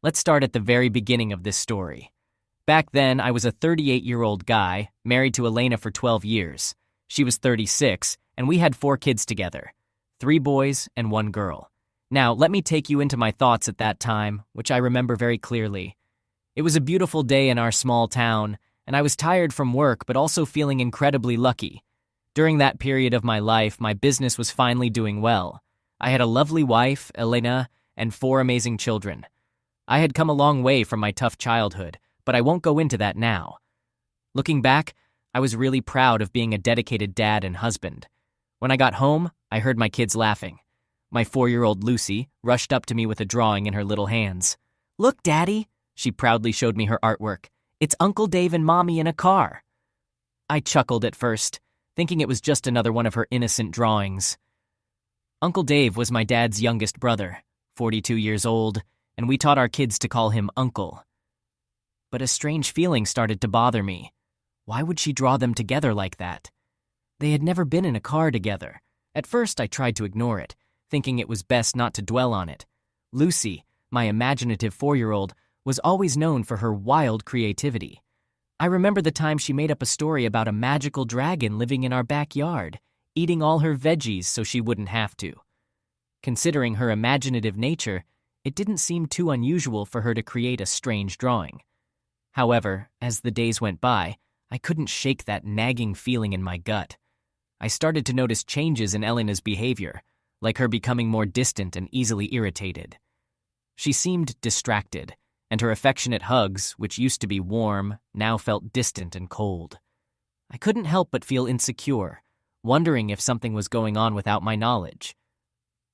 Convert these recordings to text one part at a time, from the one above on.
Let's start at the very beginning of this story. Back then, I was a 38-year-old guy, married to Elena for 12 years. She was 36, and we had 4 kids together, 3 boys and 1 girl. Now, let me take you into my thoughts at that time, which I remember very clearly. It was a beautiful day in our small town, and I was tired from work but also feeling incredibly lucky. During that period of my life, my business was finally doing well. I had a lovely wife, Elena, and 4 amazing children. I had come a long way from my tough childhood, but I won't go into that now. Looking back, I was really proud of being a dedicated dad and husband. When I got home, I heard my kids laughing. My 4-year-old Lucy rushed up to me with a drawing in her little hands. "Look, Daddy," she proudly showed me her artwork. "It's Uncle Dave and Mommy in a car." I chuckled at first, thinking it was just another one of her innocent drawings. Uncle Dave was my dad's youngest brother, 42 years old, and we taught our kids to call him Uncle. But a strange feeling started to bother me. Why would she draw them together like that? They had never been in a car together. At first, I tried to ignore it, thinking it was best not to dwell on it. Lucy, my imaginative 4-year-old, was always known for her wild creativity. I remember the time she made up a story about a magical dragon living in our backyard, eating all her veggies so she wouldn't have to. Considering her imaginative nature, it didn't seem too unusual for her to create a strange drawing. However, as the days went by, I couldn't shake that nagging feeling in my gut. I started to notice changes in Elena's behavior, like her becoming more distant and easily irritated. She seemed distracted, and her affectionate hugs, which used to be warm, now felt distant and cold. I couldn't help but feel insecure, wondering if something was going on without my knowledge.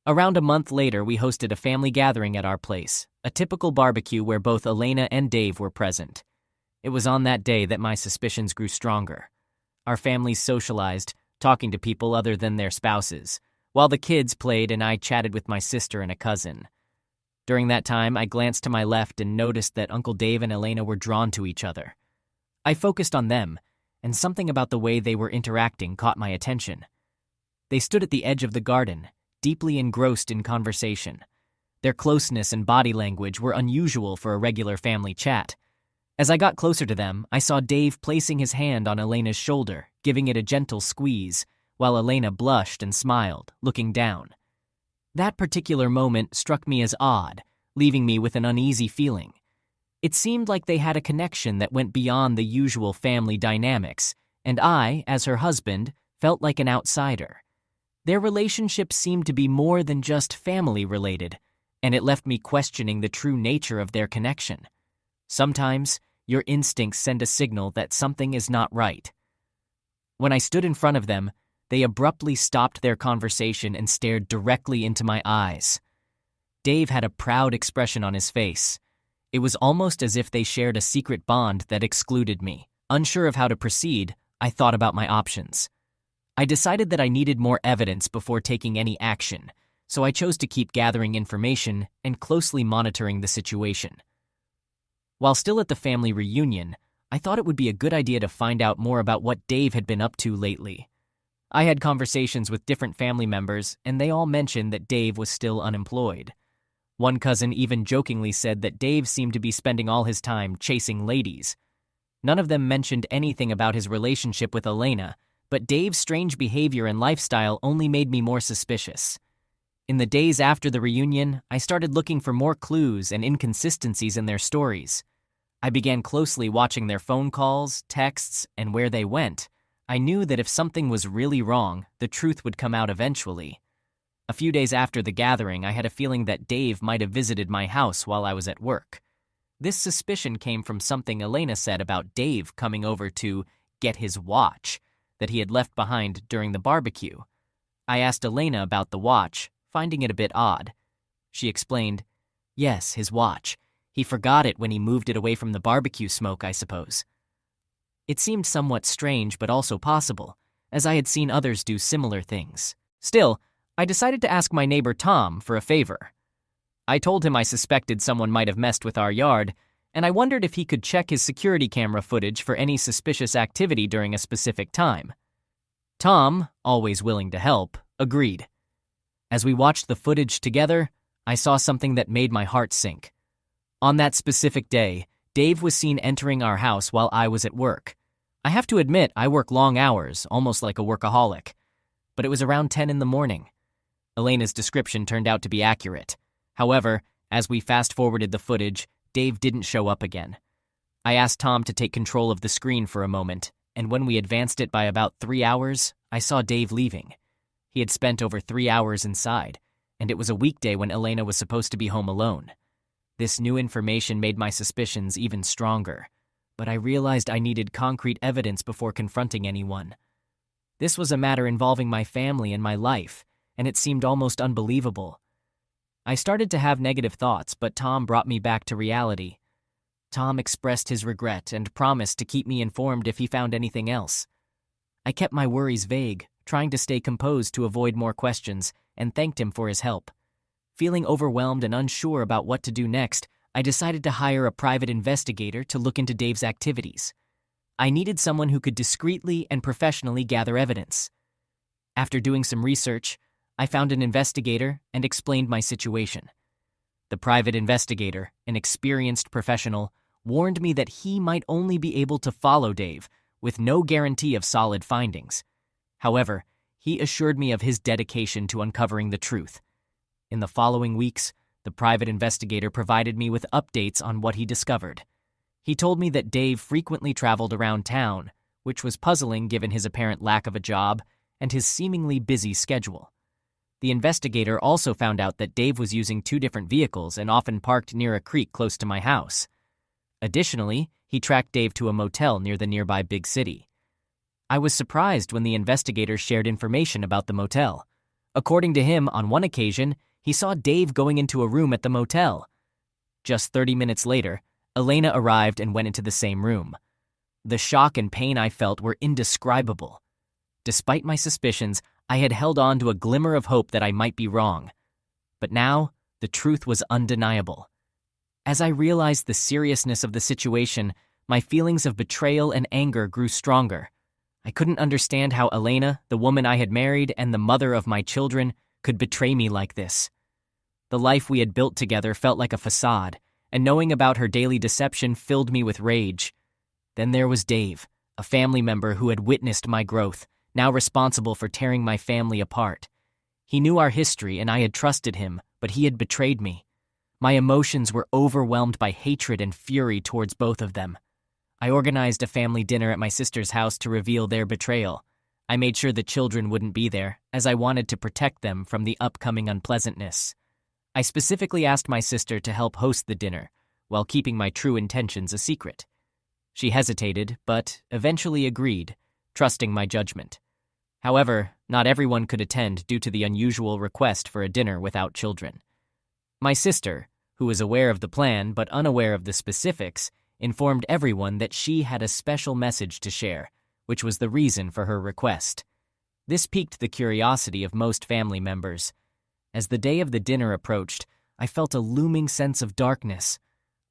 Around a month later, we hosted a family gathering at our place, a typical barbecue where both Elena and Dave were present. It was on that day that my suspicions grew stronger. Our families socialized, talking to people other than their spouses, while the kids played and I chatted with my sister and a cousin. During that time, I glanced to my left and noticed that Uncle Dave and Elena were drawn to each other. I focused on them, and something about the way they were interacting caught my attention. They stood at the edge of the garden, deeply engrossed in conversation. Their closeness and body language were unusual for a regular family chat. As I got closer to them, I saw Dave placing his hand on Elena's shoulder, giving it a gentle squeeze, while Elena blushed and smiled, looking down. That particular moment struck me as odd, leaving me with an uneasy feeling. It seemed like they had a connection that went beyond the usual family dynamics, and I, as her husband, felt like an outsider. Their relationship seemed to be more than just family-related, and it left me questioning the true nature of their connection. Sometimes, your instincts send a signal that something is not right. When I stood in front of them, they abruptly stopped their conversation and stared directly into my eyes. Dave had a proud expression on his face. It was almost as if they shared a secret bond that excluded me. Unsure of how to proceed, I thought about my options. I decided that I needed more evidence before taking any action, so I chose to keep gathering information and closely monitoring the situation. While still at the family reunion, I thought it would be a good idea to find out more about what Dave had been up to lately. I had conversations with different family members, and they all mentioned that Dave was still unemployed. One cousin even jokingly said that Dave seemed to be spending all his time chasing ladies. None of them mentioned anything about his relationship with Elena, but Dave's strange behavior and lifestyle only made me more suspicious. In the days after the reunion, I started looking for more clues and inconsistencies in their stories. I began closely watching their phone calls, texts, and where they went. I knew that if something was really wrong, the truth would come out eventually. A few days after the gathering, I had a feeling that Dave might have visited my house while I was at work. This suspicion came from something Elena said about Dave coming over to get his watch that he had left behind during the barbecue. I asked Elena about the watch, finding it a bit odd. She explained, "Yes, his watch. He forgot it when he moved it away from the barbecue smoke, I suppose." It seemed somewhat strange but also possible, as I had seen others do similar things. Still, I decided to ask my neighbor Tom for a favor. I told him I suspected someone might have messed with our yard, and I wondered if he could check his security camera footage for any suspicious activity during a specific time. Tom, always willing to help, agreed. As we watched the footage together, I saw something that made my heart sink. On that specific day, Dave was seen entering our house while I was at work. I have to admit, I work long hours, almost like a workaholic. But it was around 10 in the morning. Elena's description turned out to be accurate. However, as we fast-forwarded the footage, Dave didn't show up again. I asked Tom to take control of the screen for a moment, and when we advanced it by about 3 hours, I saw Dave leaving. He had spent over 3 hours inside, and it was a weekday when Elena was supposed to be home alone. This new information made my suspicions even stronger, but I realized I needed concrete evidence before confronting anyone. This was a matter involving my family and my life, and it seemed almost unbelievable. I started to have negative thoughts, but Tom brought me back to reality. Tom expressed his regret and promised to keep me informed if he found anything else. I kept my worries vague, trying to stay composed to avoid more questions, and thanked him for his help. Feeling overwhelmed and unsure about what to do next, I decided to hire a private investigator to look into Dave's activities. I needed someone who could discreetly and professionally gather evidence. After doing some research, I found an investigator and explained my situation. The private investigator, an experienced professional, warned me that he might only be able to follow Dave, with no guarantee of solid findings. However, he assured me of his dedication to uncovering the truth. In the following weeks, the private investigator provided me with updates on what he discovered. He told me that Dave frequently traveled around town, which was puzzling given his apparent lack of a job and his seemingly busy schedule. The investigator also found out that Dave was using 2 different vehicles and often parked near a creek close to my house. Additionally, he tracked Dave to a motel near the nearby big city. I was surprised when the investigator shared information about the motel. According to him, on one occasion, he saw Dave going into a room at the motel. Just 30 minutes later, Elena arrived and went into the same room. The shock and pain I felt were indescribable. Despite my suspicions, I had held on to a glimmer of hope that I might be wrong. But now, the truth was undeniable. As I realized the seriousness of the situation, my feelings of betrayal and anger grew stronger. I couldn't understand how Elena, the woman I had married and the mother of my children, could betray me like this. The life we had built together felt like a facade, and knowing about her daily deception filled me with rage. Then there was Dave, a family member who had witnessed my growth, now responsible for tearing my family apart. He knew our history and I had trusted him, but he had betrayed me. My emotions were overwhelmed by hatred and fury towards both of them. I organized a family dinner at my sister's house to reveal their betrayal. I made sure the children wouldn't be there, as I wanted to protect them from the upcoming unpleasantness. I specifically asked my sister to help host the dinner, while keeping my true intentions a secret. She hesitated, but eventually agreed, trusting my judgment. However, not everyone could attend due to the unusual request for a dinner without children. My sister, who was aware of the plan but unaware of the specifics, informed everyone that she had a special message to share, which was the reason for her request. This piqued the curiosity of most family members. As the day of the dinner approached, I felt a looming sense of darkness.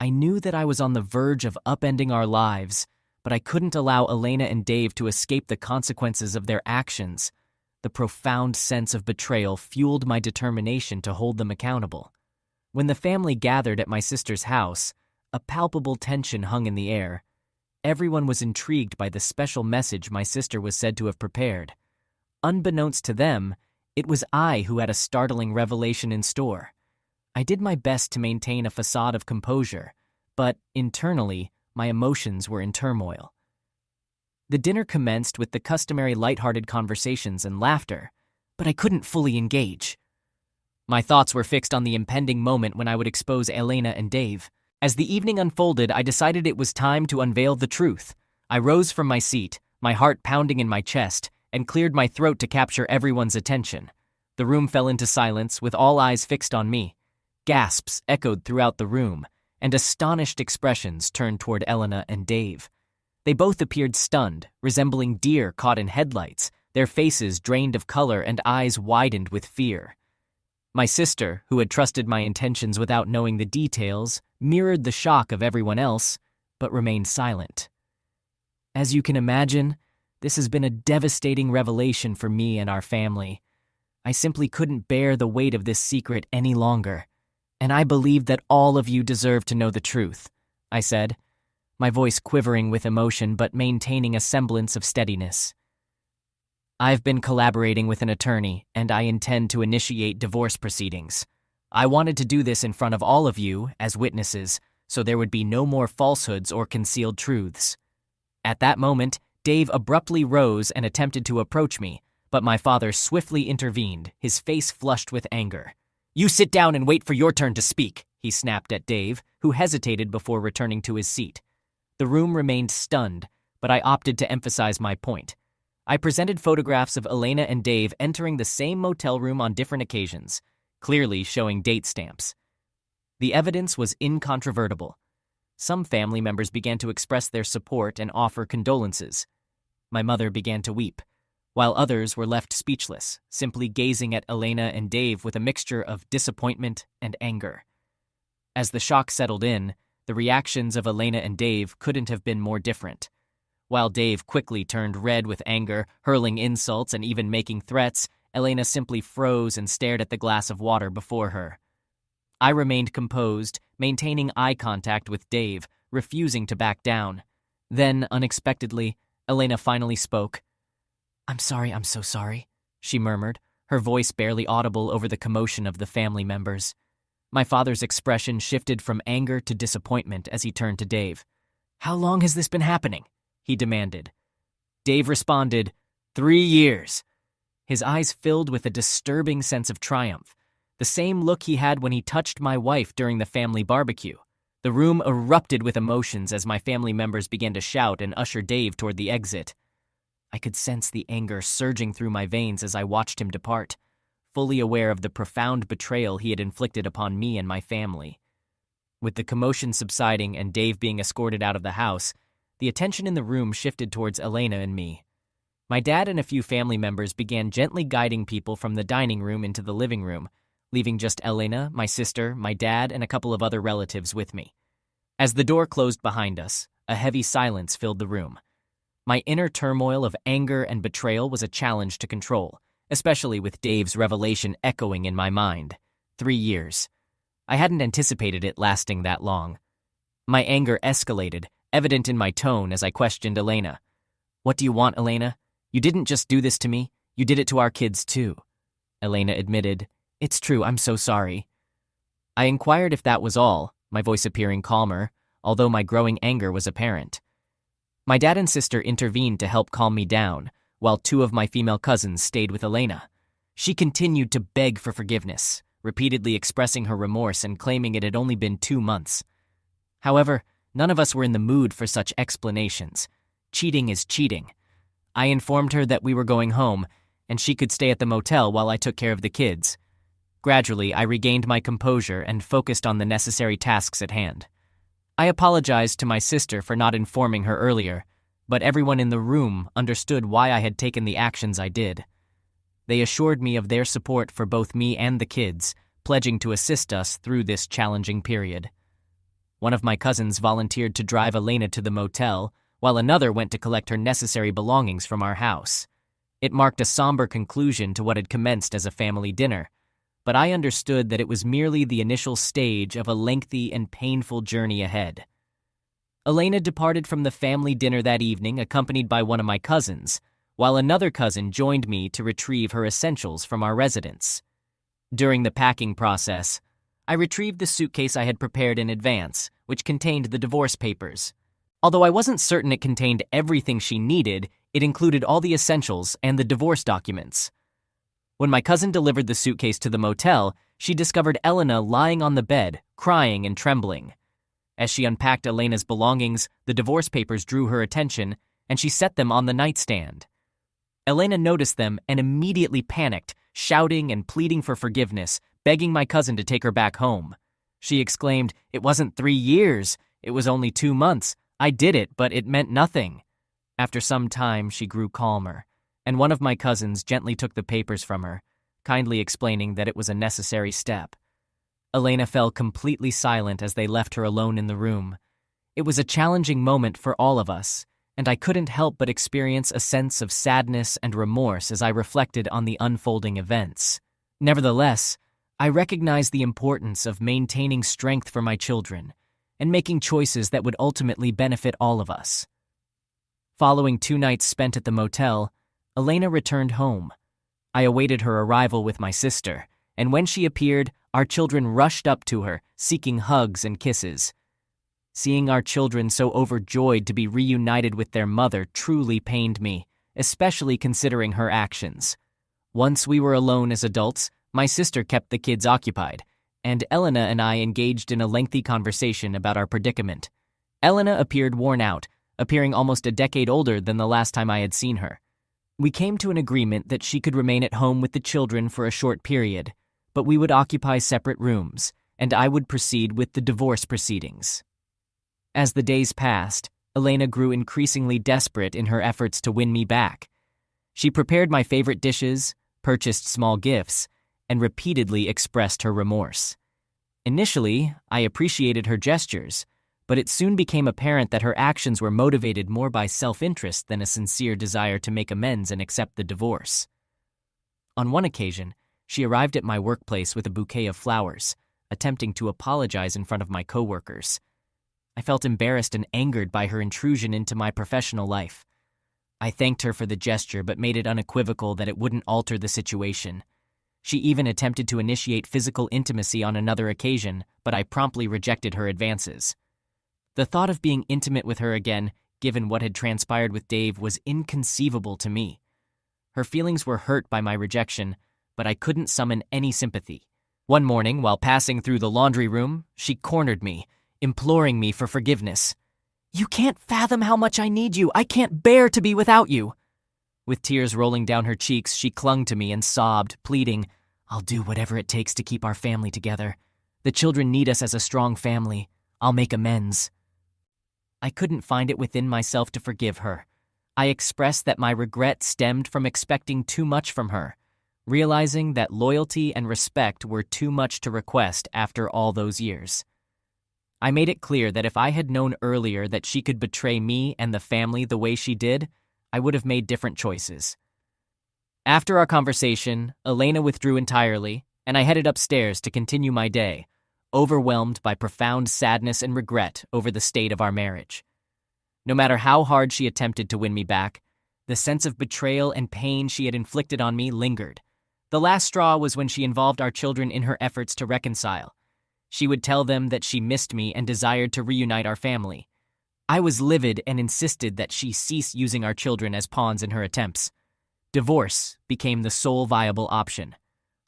I knew that I was on the verge of upending our lives, but I couldn't allow Elena and Dave to escape the consequences of their actions. The profound sense of betrayal fueled my determination to hold them accountable. When the family gathered at my sister's house, a palpable tension hung in the air. Everyone was intrigued by the special message my sister was said to have prepared. Unbeknownst to them, it was I who had a startling revelation in store. I did my best to maintain a facade of composure, but internally, my emotions were in turmoil. The dinner commenced with the customary lighthearted conversations and laughter, but I couldn't fully engage. My thoughts were fixed on the impending moment when I would expose Elena and Dave. As the evening unfolded, I decided it was time to unveil the truth. I rose from my seat, my heart pounding in my chest, and cleared my throat to capture everyone's attention. The room fell into silence, with all eyes fixed on me. Gasps echoed throughout the room, and astonished expressions turned toward Elena and Dave. They both appeared stunned, resembling deer caught in headlights, their faces drained of color and eyes widened with fear. My sister, who had trusted my intentions without knowing the details, mirrored the shock of everyone else, but remained silent. As you can imagine, this has been a devastating revelation for me and our family. I simply couldn't bear the weight of this secret any longer. And I believe that all of you deserve to know the truth, I said, my voice quivering with emotion but maintaining a semblance of steadiness. I've been collaborating with an attorney, and I intend to initiate divorce proceedings. I wanted to do this in front of all of you as witnesses, so there would be no more falsehoods or concealed truths. At that moment, Dave abruptly rose and attempted to approach me, but my father swiftly intervened, his face flushed with anger. "You sit down and wait for your turn to speak," he snapped at Dave, who hesitated before returning to his seat. The room remained stunned, but I opted to emphasize my point. I presented photographs of Elena and Dave entering the same motel room on different occasions, clearly showing date stamps. The evidence was incontrovertible. Some family members began to express their support and offer condolences. My mother began to weep, while others were left speechless, simply gazing at Elena and Dave with a mixture of disappointment and anger. As the shock settled in, the reactions of Elena and Dave couldn't have been more different. While Dave quickly turned red with anger, hurling insults and even making threats, Elena simply froze and stared at the glass of water before her. I remained composed, maintaining eye contact with Dave, refusing to back down. Then, unexpectedly, Elena finally spoke. "I'm sorry, I'm so sorry," she murmured, her voice barely audible over the commotion of the family members. My father's expression shifted from anger to disappointment as he turned to Dave. "How long has this been happening?" he demanded. Dave responded, 3 years. His eyes filled with a disturbing sense of triumph, the same look he had when he touched my wife during the family barbecue. The room erupted with emotions as my family members began to shout and usher Dave toward the exit. I could sense the anger surging through my veins as I watched him depart, fully aware of the profound betrayal he had inflicted upon me and my family. With the commotion subsiding and Dave being escorted out of the house, the attention in the room shifted towards Elena and me. My dad and a few family members began gently guiding people from the dining room into the living room, leaving just Elena, my sister, my dad, and a couple of other relatives with me. As the door closed behind us, a heavy silence filled the room. My inner turmoil of anger and betrayal was a challenge to control, especially with Dave's revelation echoing in my mind. 3 years. I hadn't anticipated it lasting that long. My anger escalated, evident in my tone as I questioned Elena. "What do you want, Elena? You didn't just do this to me, you did it to our kids too." Elena admitted, "It's true, I'm so sorry." I inquired if that was all, my voice appearing calmer, although my growing anger was apparent. My dad and sister intervened to help calm me down, while 2 of my female cousins stayed with Elena. She continued to beg for forgiveness, repeatedly expressing her remorse and claiming it had only been 2 months. However, none of us were in the mood for such explanations. Cheating is cheating. I informed her that we were going home, and she could stay at the motel while I took care of the kids. Gradually, I regained my composure and focused on the necessary tasks at hand. I apologized to my sister for not informing her earlier, but everyone in the room understood why I had taken the actions I did. They assured me of their support for both me and the kids, pledging to assist us through this challenging period. One of my cousins volunteered to drive Elena to the motel, while another went to collect her necessary belongings from our house. It marked a somber conclusion to what had commenced as a family dinner, but I understood that it was merely the initial stage of a lengthy and painful journey ahead. Elena departed from the family dinner that evening accompanied by one of my cousins, while another cousin joined me to retrieve her essentials from our residence. During the packing process, I retrieved the suitcase I had prepared in advance, which contained the divorce papers. Although I wasn't certain it contained everything she needed, it included all the essentials and the divorce documents. When my cousin delivered the suitcase to the motel, she discovered Elena lying on the bed, crying and trembling. As she unpacked Elena's belongings, the divorce papers drew her attention, and she set them on the nightstand. Elena noticed them and immediately panicked, shouting and pleading for forgiveness, begging my cousin to take her back home. She exclaimed, "It wasn't 3 years. It was only 2 months. I did it, but it meant nothing." After some time, she grew calmer, and one of my cousins gently took the papers from her, kindly explaining that it was a necessary step. Elena fell completely silent as they left her alone in the room. It was a challenging moment for all of us, and I couldn't help but experience a sense of sadness and remorse as I reflected on the unfolding events. Nevertheless, I recognized the importance of maintaining strength for my children and making choices that would ultimately benefit all of us. Following 2 nights spent at the motel, Elena returned home. I awaited her arrival with my sister, and when she appeared, our children rushed up to her, seeking hugs and kisses. Seeing our children so overjoyed to be reunited with their mother truly pained me, especially considering her actions. Once we were alone as adults, my sister kept the kids occupied, and Elena and I engaged in a lengthy conversation about our predicament. Elena appeared worn out, appearing almost a decade older than the last time I had seen her. We came to an agreement that she could remain at home with the children for a short period, but we would occupy separate rooms, and I would proceed with the divorce proceedings. As the days passed, Elena grew increasingly desperate in her efforts to win me back. She prepared my favorite dishes, purchased small gifts, and repeatedly expressed her remorse. Initially, I appreciated her gestures, but it soon became apparent that her actions were motivated more by self-interest than a sincere desire to make amends and accept the divorce. On one occasion, she arrived at my workplace with a bouquet of flowers, attempting to apologize in front of my coworkers. I felt embarrassed and angered by her intrusion into my professional life. I thanked her for the gesture but made it unequivocal that it wouldn't alter the situation. She even attempted to initiate physical intimacy on another occasion, but I promptly rejected her advances. The thought of being intimate with her again, given what had transpired with Dave, was inconceivable to me. Her feelings were hurt by my rejection, but I couldn't summon any sympathy. One morning, while passing through the laundry room, she cornered me, imploring me for forgiveness. "You can't fathom how much I need you. I can't bear to be without you." With tears rolling down her cheeks, she clung to me and sobbed, pleading, "I'll do whatever it takes to keep our family together. The children need us as a strong family. I'll make amends." I couldn't find it within myself to forgive her. I expressed that my regret stemmed from expecting too much from her, realizing that loyalty and respect were too much to request after all those years. I made it clear that if I had known earlier that she could betray me and the family the way she did, I would have made different choices. After our conversation, Elena withdrew entirely, and I headed upstairs to continue my day, overwhelmed by profound sadness and regret over the state of our marriage. No matter how hard she attempted to win me back, the sense of betrayal and pain she had inflicted on me lingered. The last straw was when she involved our children in her efforts to reconcile. She would tell them that she missed me and desired to reunite our family. I was livid and insisted that she cease using our children as pawns in her attempts. Divorce became the sole viable option.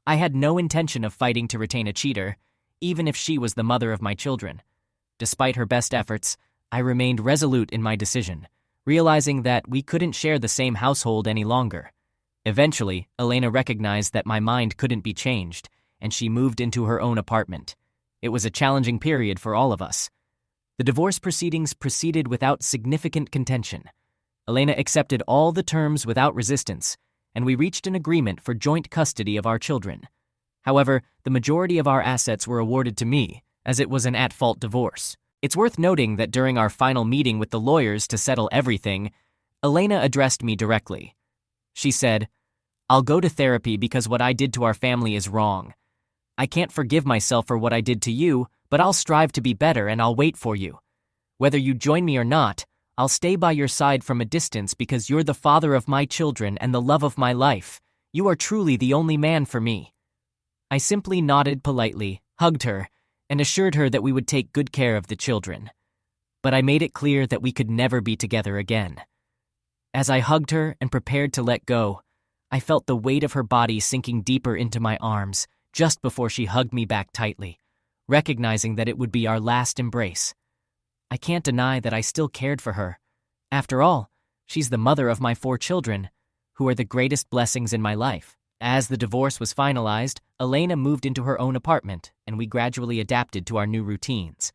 I had no intention of fighting to retain a cheater, even if she was the mother of my children. Despite her best efforts, I remained resolute in my decision, realizing that we couldn't share the same household any longer. Eventually, Elena recognized that my mind couldn't be changed, and she moved into her own apartment. It was a challenging period for all of us. The divorce proceedings proceeded without significant contention. Elena accepted all the terms without resistance, and we reached an agreement for joint custody of our children. However, the majority of our assets were awarded to me, as it was an at-fault divorce. It's worth noting that during our final meeting with the lawyers to settle everything, Elena addressed me directly. She said, "I'll go to therapy because what I did to our family is wrong. I can't forgive myself for what I did to you, but I'll strive to be better and I'll wait for you. Whether you join me or not, I'll stay by your side from a distance because you're the father of my children and the love of my life. You are truly the only man for me." I simply nodded politely, hugged her, and assured her that we would take good care of the children. But I made it clear that we could never be together again. As I hugged her and prepared to let go, I felt the weight of her body sinking deeper into my arms just before she hugged me back tightly, recognizing that it would be our last embrace. I can't deny that I still cared for her. After all, she's the mother of my 4 children, who are the greatest blessings in my life. As the divorce was finalized, Elena moved into her own apartment, and we gradually adapted to our new routines.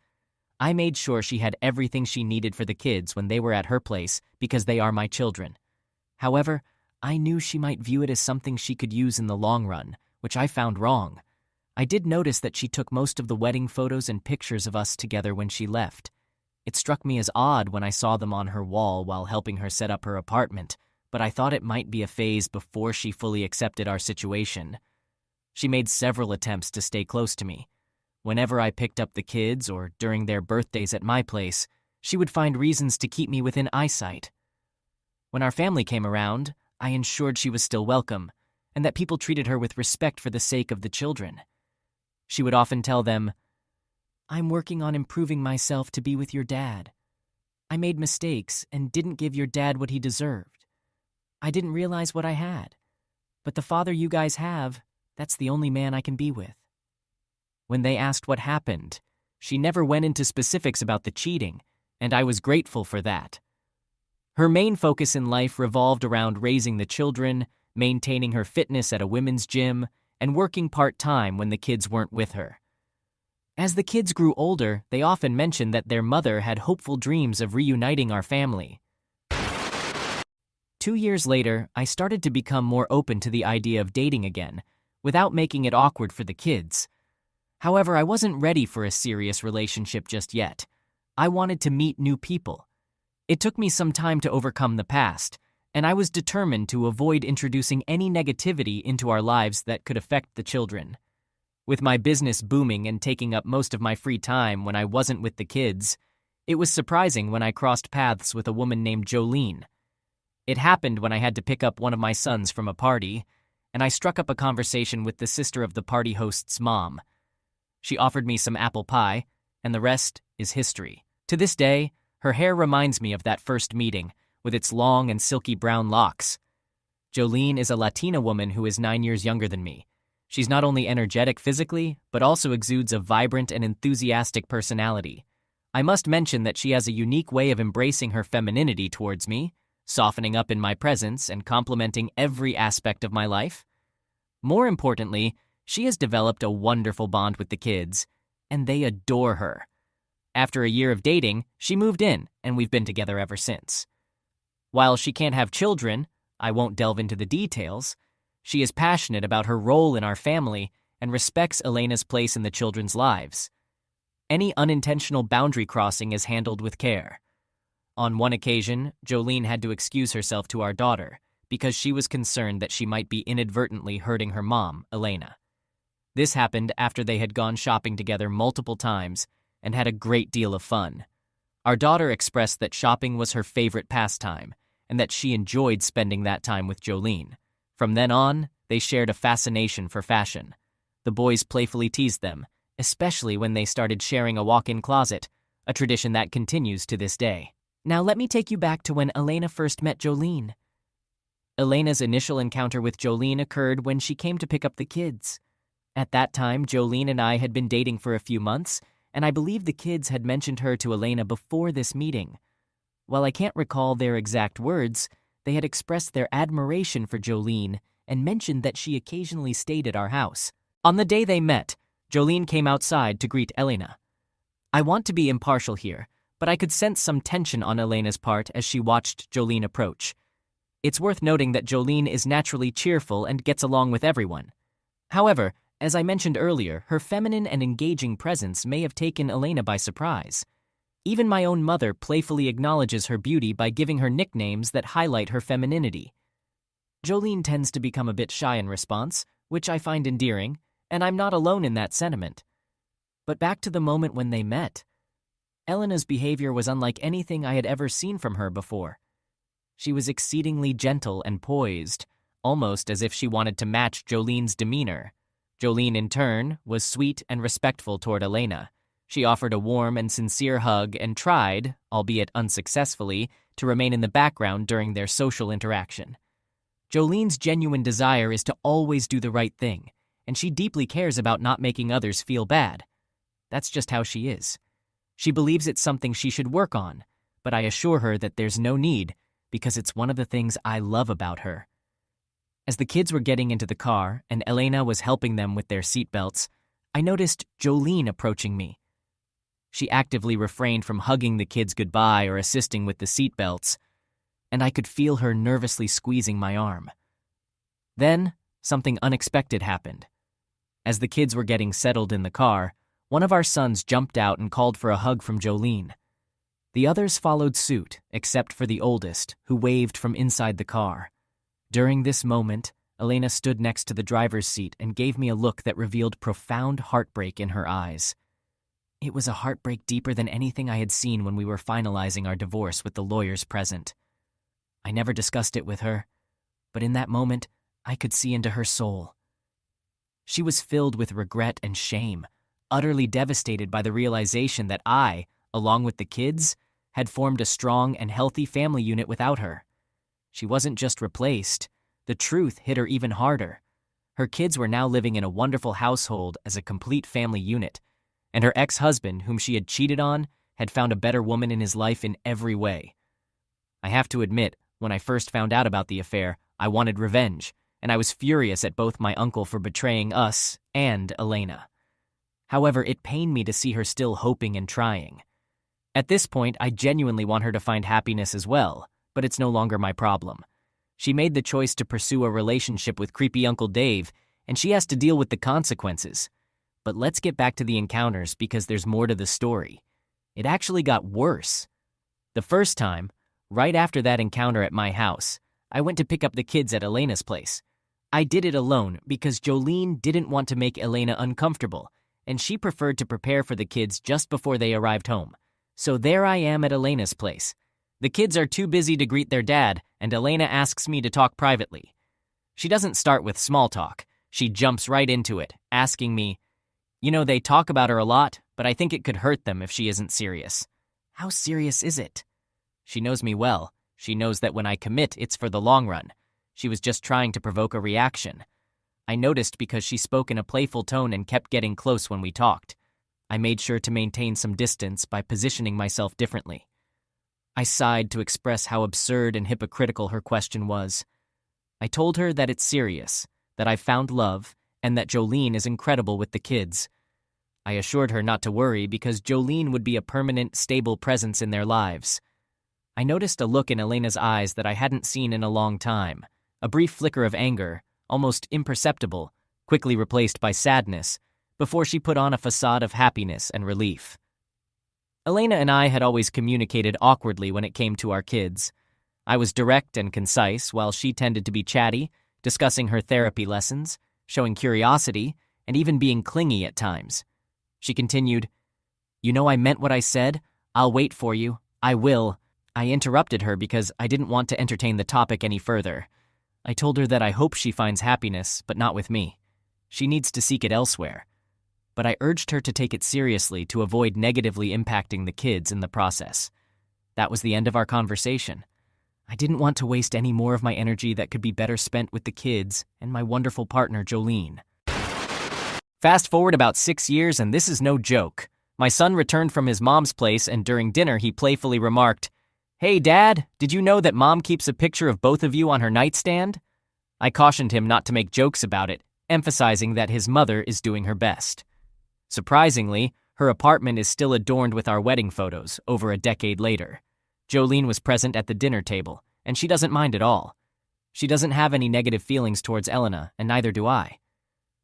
I made sure she had everything she needed for the kids when they were at her place because they are my children. However, I knew she might view it as something she could use in the long run, which I found wrong. I did notice that she took most of the wedding photos and pictures of us together when she left. It struck me as odd when I saw them on her wall while helping her set up her apartment, but I thought it might be a phase before she fully accepted our situation. She made several attempts to stay close to me. Whenever I picked up the kids or during their birthdays at my place, she would find reasons to keep me within eyesight. When our family came around, I ensured she was still welcome and that people treated her with respect for the sake of the children. She would often tell them, "I'm working on improving myself to be with your dad. I made mistakes and didn't give your dad what he deserved. I didn't realize what I had. But the father you guys have, that's the only man I can be with." When they asked what happened, she never went into specifics about the cheating, and I was grateful for that. Her main focus in life revolved around raising the children, maintaining her fitness at a women's gym, and working part-time when the kids weren't with her. As the kids grew older, they often mentioned that their mother had hopeful dreams of reuniting our family. 2 years later, I started to become more open to the idea of dating again, without making it awkward for the kids. However, I wasn't ready for a serious relationship just yet. I wanted to meet new people. It took me some time to overcome the past, and I was determined to avoid introducing any negativity into our lives that could affect the children. With my business booming and taking up most of my free time when I wasn't with the kids, it was surprising when I crossed paths with a woman named Jolene. It happened when I had to pick up one of my sons from a party, and I struck up a conversation with the sister of the party host's mom. She offered me some apple pie, and the rest is history. To this day, her hair reminds me of that first meeting, with its long and silky brown locks. Jolene is a Latina woman who is 9 years younger than me. She's not only energetic physically, but also exudes a vibrant and enthusiastic personality. I must mention that she has a unique way of embracing her femininity towards me, softening up in my presence and complimenting every aspect of my life. More importantly, she has developed a wonderful bond with the kids, and they adore her. After a year of dating, she moved in, and we've been together ever since. While she can't have children, I won't delve into the details. She is passionate about her role in our family and respects Elena's place in the children's lives. Any unintentional boundary crossing is handled with care. On one occasion, Jolene had to excuse herself to our daughter because she was concerned that she might be inadvertently hurting her mom, Elena. This happened after they had gone shopping together multiple times and had a great deal of fun. Our daughter expressed that shopping was her favorite pastime and that she enjoyed spending that time with Jolene. From then on, they shared a fascination for fashion. The boys playfully teased them, especially when they started sharing a walk-in closet, a tradition that continues to this day. Now let me take you back to when Elena first met Jolene. Elena's initial encounter with Jolene occurred when she came to pick up the kids. At that time, Jolene and I had been dating for a few months, and I believe the kids had mentioned her to Elena before this meeting. While I can't recall their exact words, they had expressed their admiration for Jolene and mentioned that she occasionally stayed at our house. On the day they met, Jolene came outside to greet Elena. I want to be impartial here, but I could sense some tension on Elena's part as she watched Jolene approach. It's worth noting that Jolene is naturally cheerful and gets along with everyone. However, as I mentioned earlier, her feminine and engaging presence may have taken Elena by surprise. Even my own mother playfully acknowledges her beauty by giving her nicknames that highlight her femininity. Jolene tends to become a bit shy in response, which I find endearing, and I'm not alone in that sentiment. But back to the moment when they met. Elena's behavior was unlike anything I had ever seen from her before. She was exceedingly gentle and poised, almost as if she wanted to match Jolene's demeanor. Jolene, in turn, was sweet and respectful toward Elena. She offered a warm and sincere hug and tried, albeit unsuccessfully, to remain in the background during their social interaction. Jolene's genuine desire is to always do the right thing, and she deeply cares about not making others feel bad. That's just how she is. She believes it's something she should work on, but I assure her that there's no need, because it's one of the things I love about her. As the kids were getting into the car and Elena was helping them with their seatbelts, I noticed Jolene approaching me. She actively refrained from hugging the kids goodbye or assisting with the seatbelts, and I could feel her nervously squeezing my arm. Then, something unexpected happened. As the kids were getting settled in the car, one of our sons jumped out and called for a hug from Jolene. The others followed suit, except for the oldest, who waved from inside the car. During this moment, Elena stood next to the driver's seat and gave me a look that revealed profound heartbreak in her eyes. It was a heartbreak deeper than anything I had seen when we were finalizing our divorce with the lawyers present. I never discussed it with her, but in that moment, I could see into her soul. She was filled with regret and shame, utterly devastated by the realization that I, along with the kids, had formed a strong and healthy family unit without her. She wasn't just replaced. The truth hit her even harder. Her kids were now living in a wonderful household as a complete family unit, and her ex-husband, whom she had cheated on, had found a better woman in his life in every way. I have to admit, when I first found out about the affair, I wanted revenge, and I was furious at both my uncle for betraying us and Elena. However, it pained me to see her still hoping and trying. At this point, I genuinely want her to find happiness as well, but it's no longer my problem. She made the choice to pursue a relationship with creepy Uncle Dave, and she has to deal with the consequences. But let's get back to the encounters because there's more to the story. It actually got worse. The first time, right after that encounter at my house, I went to pick up the kids at Elena's place. I did it alone because Jolene didn't want to make Elena uncomfortable, and she preferred to prepare for the kids just before they arrived home. So there I am at Elena's place. The kids are too busy to greet their dad, and Elena asks me to talk privately. She doesn't start with small talk. She jumps right into it, asking me, they talk about her a lot, but I think it could hurt them if she isn't serious. How serious is it? She knows me well. She knows that when I commit, it's for the long run. She was just trying to provoke a reaction. I noticed because she spoke in a playful tone and kept getting close when we talked. I made sure to maintain some distance by positioning myself differently. I sighed to express how absurd and hypocritical her question was. I told her that it's serious, that I've found love, and that Jolene is incredible with the kids. I assured her not to worry because Jolene would be a permanent, stable presence in their lives. I noticed a look in Elena's eyes that I hadn't seen in a long time, a brief flicker of anger, almost imperceptible, quickly replaced by sadness, before she put on a facade of happiness and relief. Elena and I had always communicated awkwardly when it came to our kids. I was direct and concise, while she tended to be chatty, discussing her therapy lessons, showing curiosity, and even being clingy at times. She continued, I meant what I said. I'll wait for you. I will. I interrupted her because I didn't want to entertain the topic any further. I told her that I hope she finds happiness, but not with me. She needs to seek it elsewhere. But I urged her to take it seriously to avoid negatively impacting the kids in the process. That was the end of our conversation. I didn't want to waste any more of my energy that could be better spent with the kids and my wonderful partner, Jolene. Fast forward about 6 years, and this is no joke. My son returned from his mom's place, and during dinner he playfully remarked, "Hey, Dad, did you know that Mom keeps a picture of both of you on her nightstand?" I cautioned him not to make jokes about it, emphasizing that his mother is doing her best. Surprisingly, her apartment is still adorned with our wedding photos over a decade later. Jolene was present at the dinner table, and she doesn't mind at all. She doesn't have any negative feelings towards Elena, and neither do I.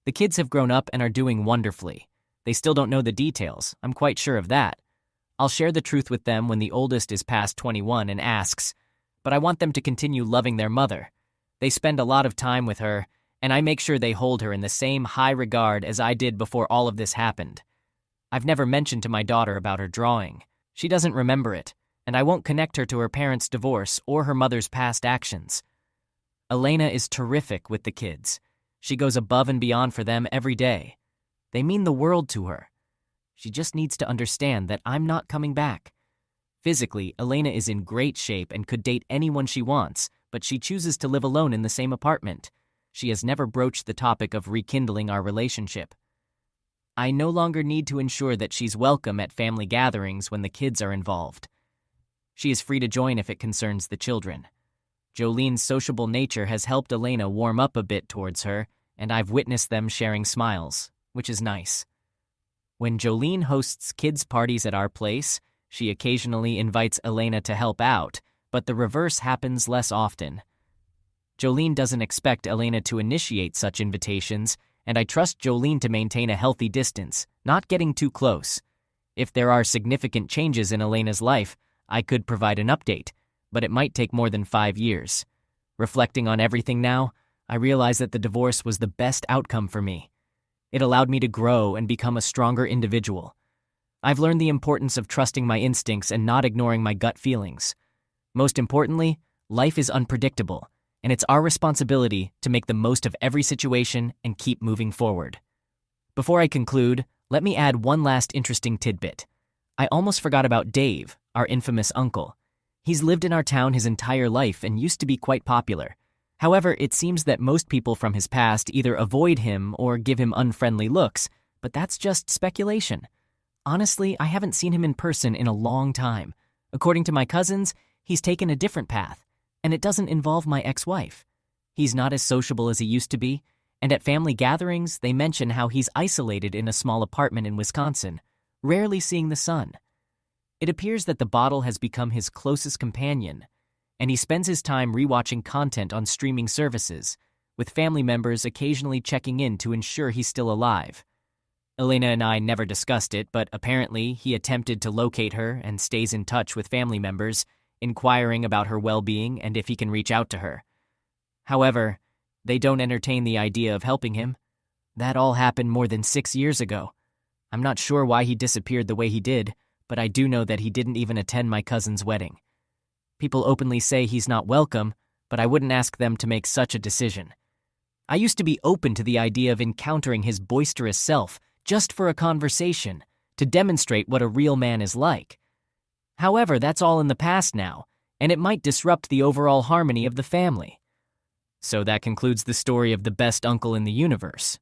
The kids have grown up and are doing wonderfully. They still don't know the details, I'm quite sure of that. I'll share the truth with them when the oldest is past 21 and asks, but I want them to continue loving their mother. They spend a lot of time with her, and I make sure they hold her in the same high regard as I did before all of this happened. I've never mentioned to my daughter about her drawing. She doesn't remember it, and I won't connect her to her parents' divorce or her mother's past actions. Elena is terrific with the kids. She goes above and beyond for them every day. They mean the world to her. She just needs to understand that I'm not coming back. Physically, Elena is in great shape and could date anyone she wants, but she chooses to live alone in the same apartment. She has never broached the topic of rekindling our relationship. I no longer need to ensure that she's welcome at family gatherings when the kids are involved. She is free to join if it concerns the children. Jolene's sociable nature has helped Elena warm up a bit towards her, and I've witnessed them sharing smiles, which is nice. When Jolene hosts kids' parties at our place, she occasionally invites Elena to help out, but the reverse happens less often. Jolene doesn't expect Elena to initiate such invitations, and I trust Jolene to maintain a healthy distance, not getting too close. If there are significant changes in Elena's life, I could provide an update, but it might take more than 5 years. Reflecting on everything now, I realized that the divorce was the best outcome for me. It allowed me to grow and become a stronger individual. I've learned the importance of trusting my instincts and not ignoring my gut feelings. Most importantly, life is unpredictable, and it's our responsibility to make the most of every situation and keep moving forward. Before I conclude, let me add one last interesting tidbit. I almost forgot about Dave, our infamous uncle. He's lived in our town his entire life and used to be quite popular. However, it seems that most people from his past either avoid him or give him unfriendly looks, but that's just speculation. Honestly, I haven't seen him in person in a long time. According to my cousins, he's taken a different path, and it doesn't involve my ex-wife. He's not as sociable as he used to be, and at family gatherings, they mention how he's isolated in a small apartment in Wisconsin, rarely seeing the sun. It appears that the bottle has become his closest companion, and he spends his time rewatching content on streaming services, with family members occasionally checking in to ensure he's still alive. Elena and I never discussed it, but apparently he attempted to locate her and stays in touch with family members, inquiring about her well-being and if he can reach out to her. However, they don't entertain the idea of helping him. That all happened more than 6 years ago. I'm not sure why he disappeared the way he did, but I do know that he didn't even attend my cousin's wedding. People openly say he's not welcome, but I wouldn't ask them to make such a decision. I used to be open to the idea of encountering his boisterous self just for a conversation, to demonstrate what a real man is like. However, that's all in the past now, and it might disrupt the overall harmony of the family. So that concludes the story of the best uncle in the universe.